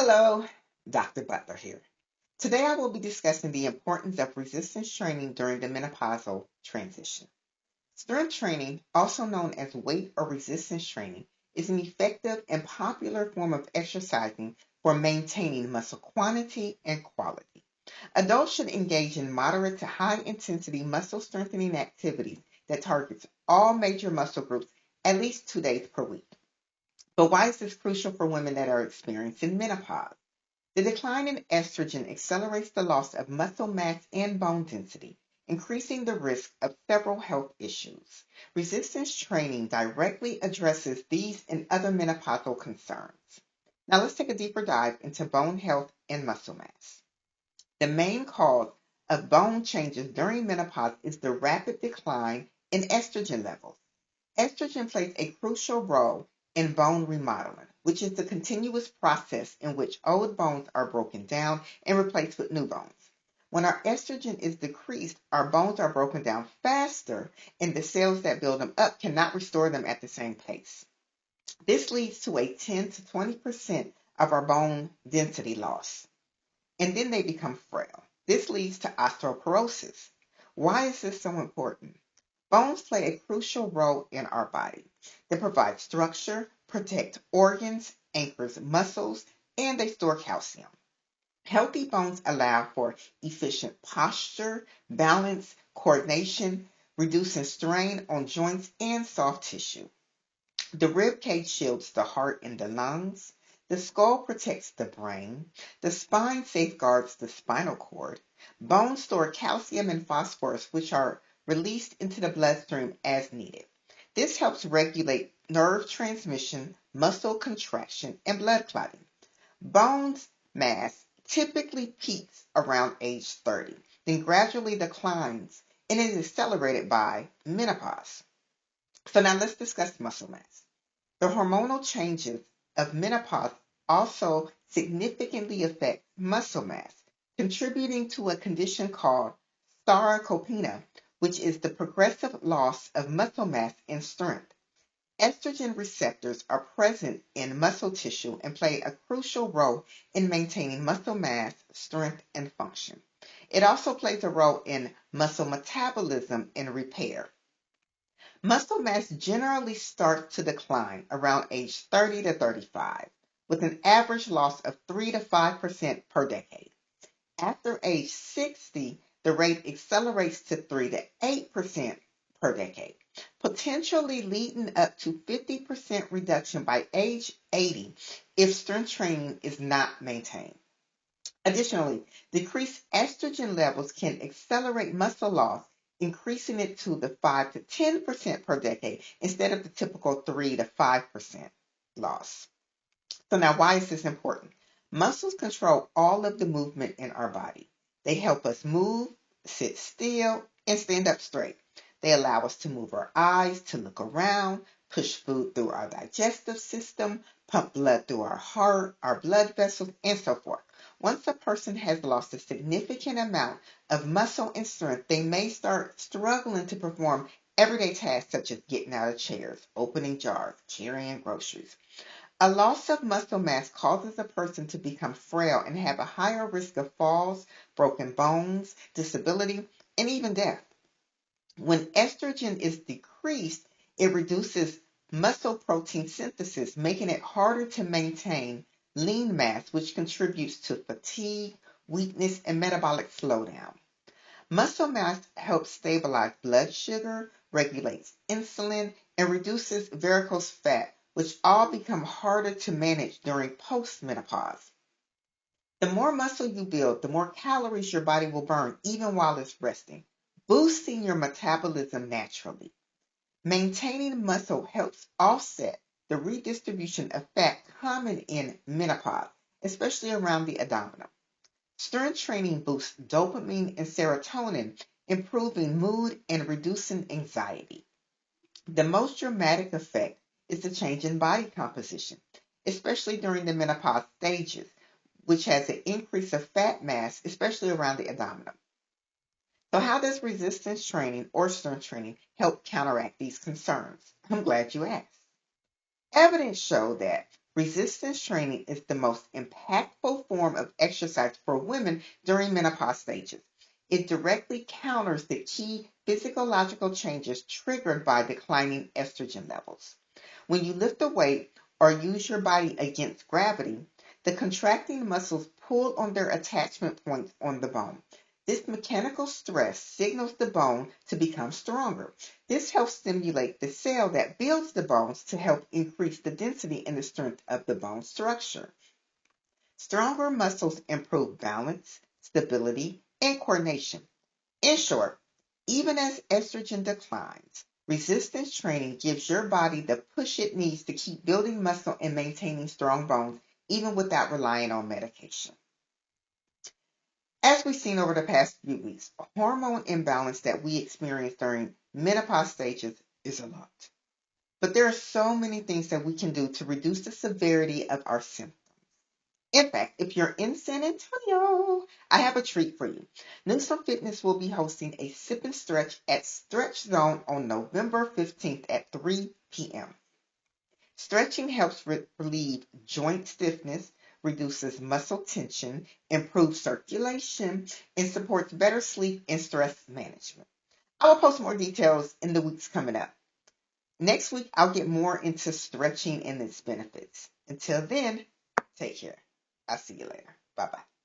Hello, Dr. Butler here. Today I will be discussing the importance of resistance training during the menopausal transition. Strength training, also known as weight or resistance training, is an effective and popular form of exercising for maintaining muscle quantity and quality. Adults should engage in moderate to high intensity muscle strengthening activities that targets all major muscle groups at least 2 days per week. But why is this crucial for women that are experiencing menopause? The decline in estrogen accelerates the loss of muscle mass and bone density, increasing the risk of several health issues. Resistance training directly addresses these and other menopausal concerns. Now let's take a deeper dive into bone health and muscle mass. The main cause of bone changes during menopause is the rapid decline in estrogen levels. Estrogen plays a crucial role in bone remodeling, which is the continuous process in which old bones are broken down and replaced with new bones. When our estrogen is decreased, our bones are broken down faster, and the cells that build them up cannot restore them at the same pace. This leads to a 10 to 20% of our bone density loss, and then they become frail. This leads to osteoporosis. Why is this so important? Bones play a crucial role in our body. They provide structure, protect organs, anchors muscles, and they store calcium. Healthy bones allow for efficient posture, balance, coordination, reducing strain on joints and soft tissue. The rib cage shields the heart and the lungs. The skull protects the brain. The spine safeguards the spinal cord. Bones store calcium and phosphorus, which are released into the bloodstream as needed. This helps regulate nerve transmission, muscle contraction, and blood clotting. Bones mass typically peaks around age 30, then gradually declines and is accelerated by menopause. So now let's discuss muscle mass. The hormonal changes of menopause also significantly affect muscle mass, contributing to a condition called sarcopenia, which is the progressive loss of muscle mass and strength. Estrogen receptors are present in muscle tissue and play a crucial role in maintaining muscle mass, strength, and function. It also plays a role in muscle metabolism and repair. Muscle mass generally starts to decline around age 30 to 35, with an average loss of 3 to 5% per decade. After age 60, the rate accelerates to 3 to 8% per decade, potentially leading up to 50% reduction by age 80 if strength training is not maintained. Additionally, decreased estrogen levels can accelerate muscle loss, increasing it to the 5 to 10% per decade instead of the typical 3 to 5% loss. So now why is this important? Muscles control all of the movement in our body. They help us move, sit still, and stand up straight. They allow us to move our eyes, to look around, push food through our digestive system, pump blood through our heart, our blood vessels, and so forth. Once a person has lost a significant amount of muscle and strength, they may start struggling to perform everyday tasks such as getting out of chairs, opening jars, carrying groceries. A loss of muscle mass causes a person to become frail and have a higher risk of falls, broken bones, disability, and even death. When estrogen is decreased, it reduces muscle protein synthesis, making it harder to maintain lean mass, which contributes to fatigue, weakness, and metabolic slowdown. Muscle mass helps stabilize blood sugar, regulates insulin, and reduces varicose fat, which all become harder to manage during postmenopause. The more muscle you build, the more calories your body will burn even while it's resting, boosting your metabolism naturally. Maintaining muscle helps offset the redistribution of fat common in menopause, especially around the abdominal. Strength training boosts dopamine and serotonin, improving mood and reducing anxiety. The most dramatic effect is the change in body composition, especially during the menopause stages, which has an increase of fat mass, especially around the abdominal. So, how does resistance training or strength training help counteract these concerns? I'm glad you asked. Evidence show that resistance training is the most impactful form of exercise for women during menopause stages. It directly counters the key physiological changes triggered by declining estrogen levels. When you lift a weight or use your body against gravity, the contracting muscles pull on their attachment points on the bone. This mechanical stress signals the bone to become stronger. This helps stimulate the cell that builds the bones to help increase the density and the strength of the bone structure. Stronger muscles improve balance, stability, and coordination. In short, even as estrogen declines, resistance training gives your body the push it needs to keep building muscle and maintaining strong bones, even without relying on medication. As we've seen over the past few weeks, a hormone imbalance that we experience during menopause stages is a lot. But there are so many things that we can do to reduce the severity of our symptoms. In fact, if you're in San Antonio, I have a treat for you. Newsom Fitness will be hosting a sip and stretch at Stretch Zone on November 15th at 3 p.m. Stretching helps relieve joint stiffness, reduces muscle tension, improves circulation, and supports better sleep and stress management. I will post more details in the weeks coming up. Next week, I'll get more into stretching and its benefits. Until then, take care. I'll see you later. Bye bye.